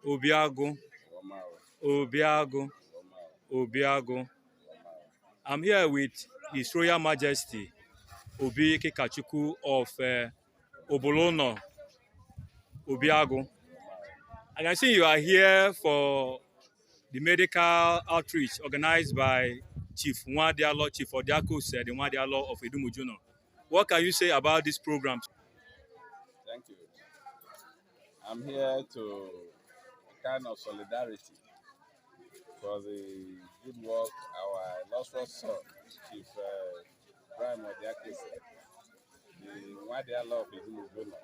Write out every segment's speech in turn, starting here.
Obiago, Obiago, Obiago. I'm here with His Royal Majesty, Obi Kikachukwu of Ubulu-Unor, Obiago. I can see you are here for the medical outreach organized by Chief Nwadialor, Chief Odiakaosa, the Nwadialor of Idumuje-Unor. What can you say about this program? Thank you. I'm here to kind of solidarity for the good work our illustrious son, Chief Brian Odiakaosa, the Nwadialor of Ubulu-Unor,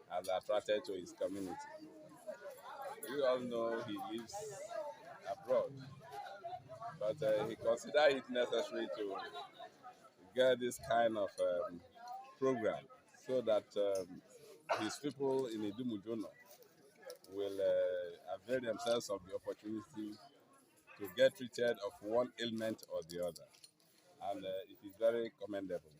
has attracted to his community. We all know he lives abroad, but he considered it necessary to get this kind of program so that his people in Idumuje-Unor will avail themselves of the opportunity to get treated of one ailment or the other. And it is very commendable.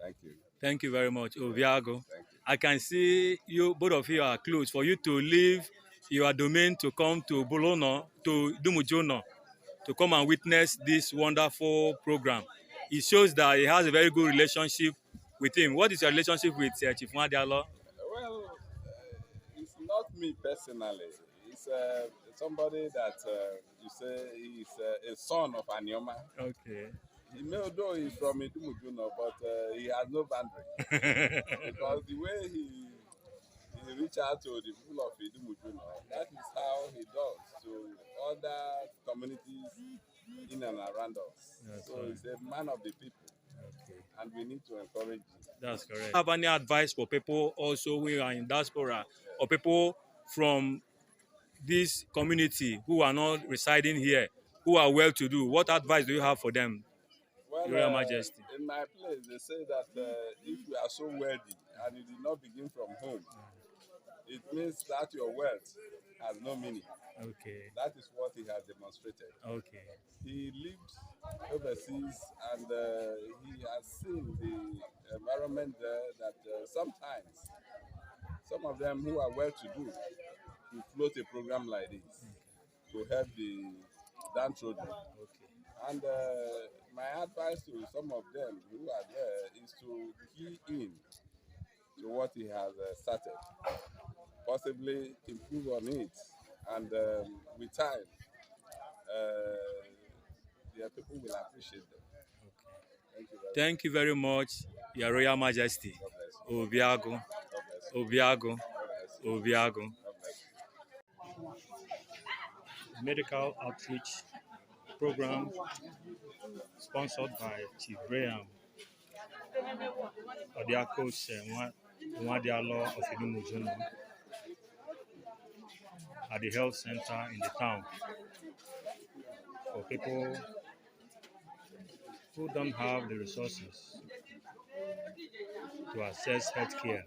Thank you. Thank you very much, Obiago. Thank you. I can see you, both of you are close. For you to leave your domain to come to Ubulu-Unor, to Idumuje-Unor, to come and witness this wonderful program. It shows that he has a very good relationship with him. What is your relationship with Chief Nwadialor? Well, it's not me personally. It's somebody that you say he's a son of Anioma. Okay. Though he's from Idumuje-Unor, but he has no boundary. Because the way he reach out to the people of Idumuje-Unor, that is how he does to other communities in and around us. That's so right. He's a man of the people. Okay. And we need to encourage him. That's correct. Have any advice for people also who are in diaspora or people from this community who are not residing here, who are well-to-do? What advice do you have for them, Well, Your Royal Majesty? In my place, they say that if you are so wealthy and you did not begin from home, it means that your wealth has no meaning. Okay. That is what he has demonstrated. Okay. He lived overseas and he has seen the environment there that sometimes some of them who are well-to-do to float a program like this to help the downtrodden. Okay. And my advice to some of them who are there is to key in to what he has started, possibly improve on it, and with time, their people will appreciate them. Okay. Thank you very much, Your Royal Majesty. Obiago, Obiago, Obiago. Medical outreach program sponsored by Chief Brian Odiakaosa, Nwadialor of Idumuje-Unor, at the health center in the town for people who don't have the resources to access healthcare.